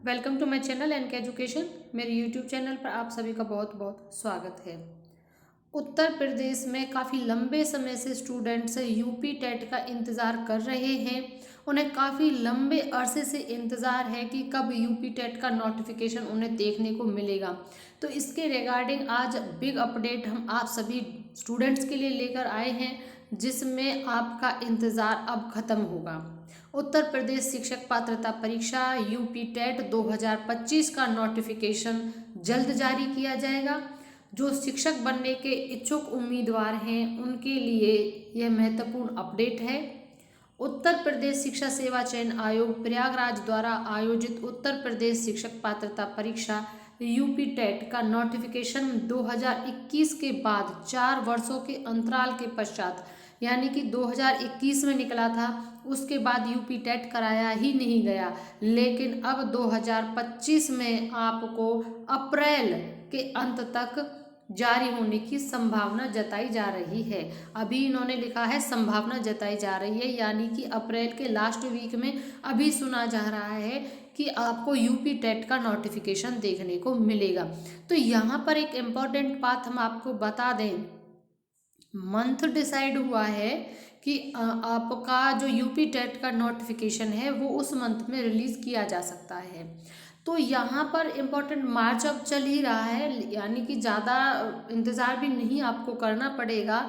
Welcome to my channel NK education. मेरे YouTube channel पर आप सभी का बहुत बहुत स्वागत है। उत्तर प्रदेश में काफ़ी लंबे समय से स्टूडेंट्स यूपी टेट का इंतज़ार कर रहे हैं। उन्हें काफ़ी लंबे अरसे से इंतज़ार है कि कब यूपी टेट का नोटिफिकेशन उन्हें देखने को मिलेगा। तो इसके रिगार्डिंग आज बिग अपडेट हम आप सभी स्टूडेंट्स के लिए लेकर आए हैं, जिसमें आपका इंतज़ार अब ख़त्म होगा। उत्तर प्रदेश शिक्षक पात्रता परीक्षा यूपी टेट 2025 का नोटिफिकेशन जल्द जारी किया जाएगा। जो शिक्षक बनने के इच्छुक उम्मीदवार हैं उनके लिए यह महत्वपूर्ण अपडेट है। उत्तर प्रदेश शिक्षा सेवा चयन आयोग प्रयागराज द्वारा आयोजित उत्तर प्रदेश शिक्षक पात्रता परीक्षा यूपी टेट का नोटिफिकेशन 2021 के बाद 4 वर्षों के अंतराल के पश्चात यानी कि 2021 में निकला था, उसके बाद यूपी टेट कराया ही नहीं गया। लेकिन अब 2025 में आपको अप्रैल के अंत तक जारी होने की संभावना जताई जा रही है। अभी इन्होंने लिखा है संभावना जताई जा रही है, यानी कि अप्रैल के लास्ट वीक में अभी सुना जा रहा है कि आपको यूपी टेट का नोटिफिकेशन देखने को मिलेगा। तो यहाँ पर एक इम्पॉर्टेंट बात हम आपको बता दें, मंथ डिसाइड हुआ है कि आपका जो यूपी टेट का नोटिफिकेशन है वो उस मंथ में रिलीज़ किया जा सकता है। तो यहाँ पर इम्पोर्टेंट मार्च अब चल ही रहा है, यानी कि ज़्यादा इंतज़ार भी नहीं आपको करना पड़ेगा।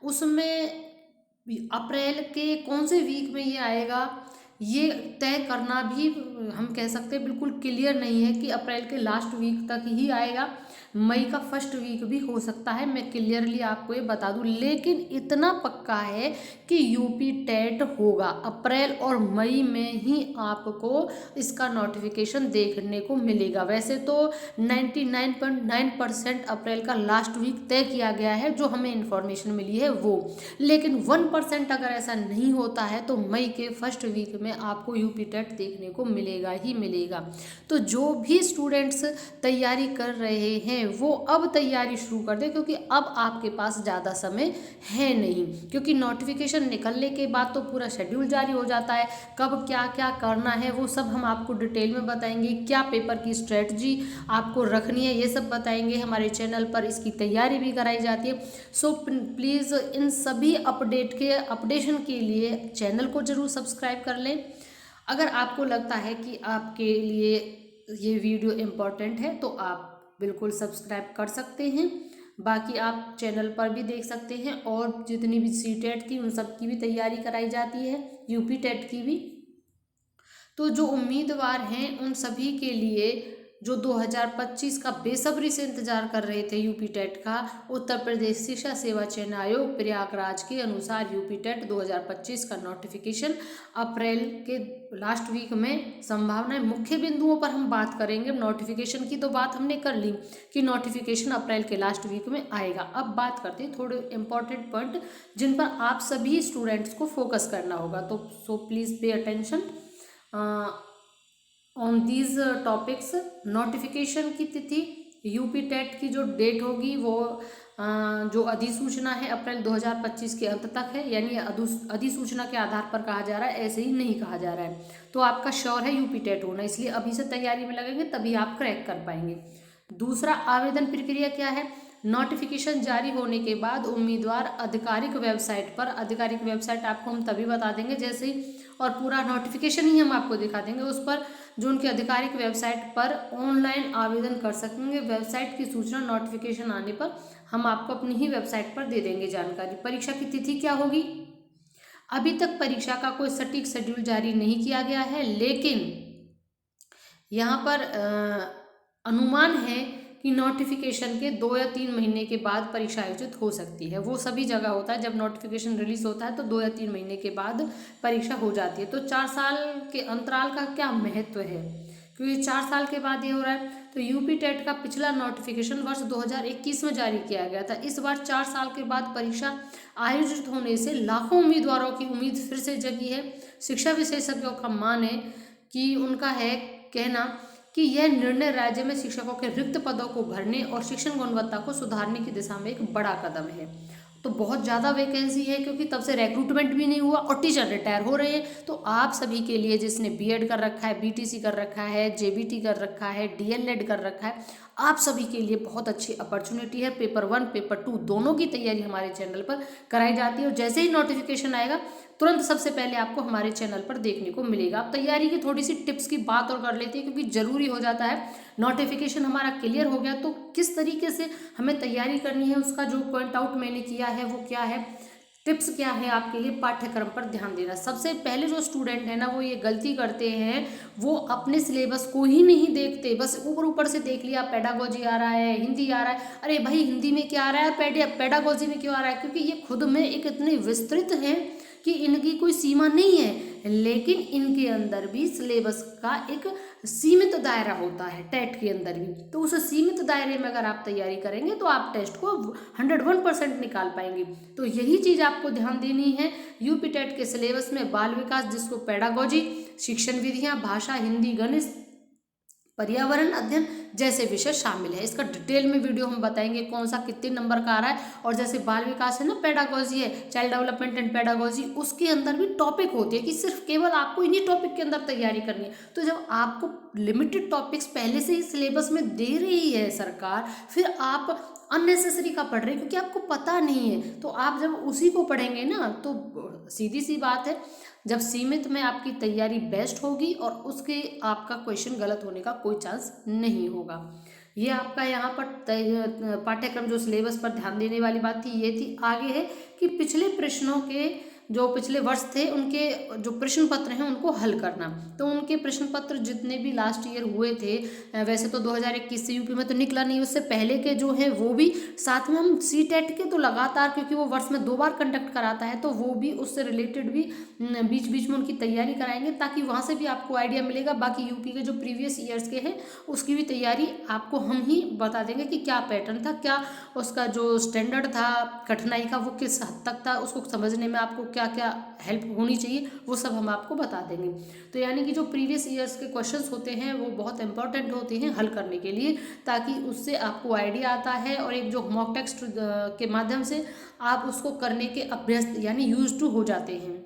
उसमें अप्रैल के कौन से वीक में ये आएगा ये तय करना भी हम कह सकते हैं बिल्कुल क्लियर नहीं है कि अप्रैल के लास्ट वीक तक ही आएगा, मई का फर्स्ट वीक भी हो सकता है। मैं क्लियरली आपको ये बता दूं, लेकिन इतना पक्का है कि यूपी टेट होगा। अप्रैल और मई में ही आपको इसका नोटिफिकेशन देखने को मिलेगा। वैसे तो 99.9% अप्रैल का लास्ट वीक तय किया गया है, जो हमें इन्फॉर्मेशन मिली है वो। लेकिन 1% अगर ऐसा नहीं होता है तो मई के फर्स्ट वीक में आपको यूपी टेट देखने को मिलेगा ही मिलेगा। तो जो भी स्टूडेंट्स तैयारी कर रहे हैं वो अब तैयारी शुरू कर दें, क्योंकि अब आपके पास ज़्यादा समय है नहीं। क्योंकि नोटिफिकेशन निकलने के बाद तो पूरा शेड्यूल जारी हो जाता है, कब क्या क्या करना है वो सब हम आपको डिटेल में बताएंगे। क्या पेपर की स्ट्रेटजी आपको रखनी है ये सब बताएंगे। हमारे चैनल पर इसकी तैयारी भी कराई जाती है। सो प्लीज़ इन सभी अपडेशन के लिए चैनल को ज़रूर सब्सक्राइब कर लें। अगर आपको लगता है कि आपके लिए ये वीडियो इम्पोर्टेंट है तो आप बिल्कुल सब्सक्राइब कर सकते हैं। बाकी आप चैनल पर भी देख सकते हैं, और जितनी भी सी टेट थी उन सब की भी तैयारी कराई जाती है, यूपी टेट की भी। तो जो उम्मीदवार हैं उन सभी के लिए जो 2025 का बेसब्री से इंतजार कर रहे थे यूपी टेट का, उत्तर प्रदेश शिक्षा सेवा चयन आयोग प्रयागराज के अनुसार यूपी टेट 2025 का नोटिफिकेशन अप्रैल के लास्ट वीक में संभावना। मुख्य बिंदुओं पर हम बात करेंगे। नोटिफिकेशन की तो बात हमने कर ली कि नोटिफिकेशन अप्रैल के लास्ट वीक में आएगा। अब बात करते हैं थोड़े इंपॉर्टेंट पॉइंट जिन पर आप सभी स्टूडेंट्स को फोकस करना होगा। तो so please pay attention on these topics. Notification की तिथि, यूपी टेट की जो डेट होगी वो जो अधिसूचना है अप्रैल 2025 के अंत तक है, यानी अधिसूचना के आधार पर कहा जा रहा है, ऐसे ही नहीं कहा जा रहा है। तो आपका श्योर है यूपी टेट होना, इसलिए अभी से तैयारी में लगेंगे तभी आप क्रैक कर पाएंगे। दूसरा, आवेदन प्रक्रिया क्या है। नोटिफिकेशन जारी होने के बाद उम्मीदवार आधिकारिक वेबसाइट आपको हम तभी बता देंगे जैसे ही, और पूरा नोटिफिकेशन ही हम आपको दिखा देंगे उस पर, जो उनकी आधिकारिक वेबसाइट पर ऑनलाइन आवेदन कर सकेंगे। वेबसाइट की सूचना नोटिफिकेशन आने पर हम आपको अपनी ही वेबसाइट पर दे देंगे जानकारी। परीक्षा की तिथि क्या होगी, अभी तक परीक्षा का कोई सटीक शेड्यूल जारी नहीं किया गया है, लेकिन यहाँ पर अनुमान है कि नोटिफिकेशन के 2 या 3 महीने के बाद परीक्षा आयोजित हो सकती है। वो सभी जगह होता है, जब नोटिफिकेशन रिलीज होता है तो 2 या 3 महीने के बाद परीक्षा हो जाती है। तो 4 साल के अंतराल का क्या महत्व है, क्योंकि 4 साल के बाद ये हो रहा है। तो यूपी टेट का पिछला नोटिफिकेशन वर्ष 2021 में जारी किया गया था। इस बार 4 साल के बाद परीक्षा आयोजित होने से लाखों उम्मीदवारों की उम्मीद फिर से जगी है। शिक्षा विशेषज्ञों का मान है कि उनका है कहना कि यह निर्णय राज्य में शिक्षकों के रिक्त पदों को भरने और शिक्षण गुणवत्ता को सुधारने की दिशा में एक बड़ा कदम है। तो बहुत ज़्यादा वैकेंसी है, क्योंकि तब से रिक्रूटमेंट भी नहीं हुआ और टीचर रिटायर हो रहे हैं। तो आप सभी के लिए, जिसने बीएड कर रखा है, बीटीसी कर रखा है, जेबीटी कर रखा है, डीएलएड कर रखा है, आप सभी के लिए बहुत अच्छी अपॉर्चुनिटी है। पेपर 1 पेपर 2 दोनों की तैयारी हमारे चैनल पर कराई जाती है, और जैसे ही नोटिफिकेशन आएगा तुरंत सबसे पहले आपको हमारे चैनल पर देखने को मिलेगा। आप तैयारी की थोड़ी सी टिप्स की बात और कर लेते हैं, क्योंकि ज़रूरी हो जाता है। नोटिफिकेशन हमारा क्लियर हो गया तो किस तरीके से हमें तैयारी करनी है, उसका जो पॉइंट आउट मैंने किया है वो क्या है, टिप्स क्या है आपके लिए, पाठ्यक्रम पर ध्यान देना। सबसे पहले जो स्टूडेंट है ना, वो ये गलती करते हैं, वो अपने सिलेबस को ही नहीं देखते, बस ऊपर ऊपर से देख लिया, पेडागोजी आ रहा है, हिंदी आ रहा है, अरे भाई हिंदी में क्या आ रहा है, पेडागोजी में क्यों आ रहा है, क्योंकि ये खुद में एक इतने विस्तृत है कि इनकी कोई सीमा नहीं है, लेकिन इनके अंदर भी सिलेबस का एक सीमित दायरा होता है, टेट के अंदर भी। तो उस सीमित दायरे में अगर आप तैयारी करेंगे तो आप टेस्ट को 101% निकाल पाएंगे। तो यही चीज़ आपको ध्यान देनी है। यूपी टेट के सिलेबस में बाल विकास, जिसको पेडागोजी, शिक्षण विधियाँ, भाषा, हिंदी, गणित, पर्यावरण अध्ययन जैसे विषय शामिल है। इसका डिटेल में वीडियो हम बताएंगे कौन सा कितने नंबर का आ रहा है। और जैसे बाल विकास है ना, पेडागोजी है, चाइल्ड डेवलपमेंट एंड पेडागोजी, उसके अंदर भी टॉपिक होती है कि सिर्फ केवल आपको इन्हीं टॉपिक के अंदर तैयारी करनी है। तो जब आपको लिमिटेड टॉपिक्स पहले से ही सिलेबस में दे रही है सरकार, फिर आप अननेसेसरी का पढ़ रहे हैं, क्योंकि आपको पता नहीं है। तो आप जब उसी को पढ़ेंगे ना, तो सीधी सी बात है, जब सीमित में आपकी तैयारी बेस्ट होगी और उसके आपका क्वेश्चन गलत होने का कोई चांस नहीं होगा। ये आपका यहाँ पर पाठ्यक्रम जो सिलेबस पर ध्यान देने वाली बात थी, ये थी। आगे है कि पिछले प्रश्नों के, जो पिछले वर्ष थे, उनके जो प्रश्न पत्र हैं उनको हल करना। तो उनके प्रश्न पत्र जितने भी लास्ट ईयर हुए थे, वैसे तो 2021 से यूपी में तो निकला नहीं, उससे पहले के जो हैं वो भी, साथ में हम सीटेट के तो लगातार, क्योंकि वो वर्ष में 2 बार कंडक्ट कराता है, तो वो भी उससे रिलेटेड भी बीच बीच में उनकी तैयारी कराएंगे, ताकि वहाँ से भी आपको आइडिया मिलेगा। बाकी यूपी के जो प्रीवियस ईयर्स के हैं उसकी भी तैयारी आपको हम ही बता देंगे कि क्या पैटर्न था, क्या उसका जो स्टैंडर्ड था कठिनाई का, वो किस हद तक था, उसको समझने में आपको क्या क्या हेल्प होनी चाहिए, वो सब हम आपको बता देंगे। तो यानी कि जो प्रीवियस ईयर्स के क्वेश्चंस होते हैं वो बहुत इंपॉर्टेंट होते हैं हल करने के लिए, ताकि उससे आपको आइडिया आता है, और एक जो मॉक टेस्ट के माध्यम से आप उसको करने के अभ्यस्त यानी यूज टू हो जाते हैं।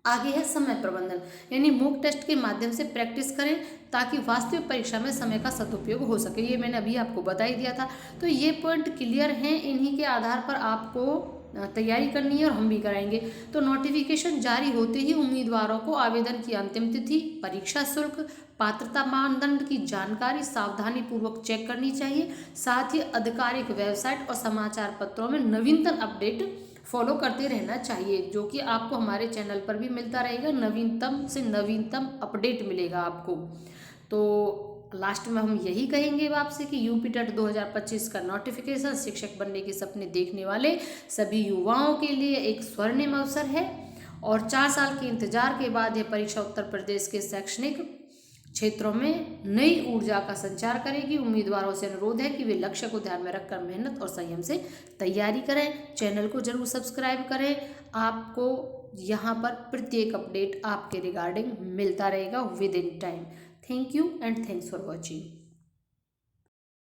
आगे है समय प्रबंधन, यानी मॉक टेस्ट के माध्यम से प्रैक्टिस करें ताकि वास्तविक परीक्षा में समय का सदुपयोग हो सके। ये मैंने अभी आपको बता ही दिया था। तो ये पॉइंट क्लियर हैं, इन्हीं के आधार पर आपको तैयारी करनी है और हम भी कराएंगे। तो नोटिफिकेशन जारी होते ही उम्मीदवारों को आवेदन की अंतिम तिथि, परीक्षा शुल्क, पात्रता मानदंड की जानकारी सावधानी पूर्वक चेक करनी चाहिए। साथ ही आधिकारिक वेबसाइट और समाचार पत्रों में नवीनतम अपडेट फॉलो करते रहना चाहिए, जो कि आपको हमारे चैनल पर भी मिलता रहेगा। नवीनतम से नवीनतम अपडेट मिलेगा आपको। तो लास्ट में हम यही कहेंगे आपसे कि यूपी टेट 2025 का नोटिफिकेशन शिक्षक बनने के सपने देखने वाले सभी युवाओं के लिए एक स्वर्णिम अवसर है, और 4 साल के इंतजार के बाद यह परीक्षा उत्तर प्रदेश के शैक्षणिक क्षेत्रों में नई ऊर्जा का संचार करेगी। उम्मीदवारों से अनुरोध है कि वे लक्ष्य को ध्यान में रखकर मेहनत और संयम से तैयारी करें। चैनल को जरूर सब्सक्राइब करें, आपको यहाँ पर प्रत्येक अपडेट आपके रिगार्डिंग मिलता रहेगा with in time. Thank you and thanks for watching.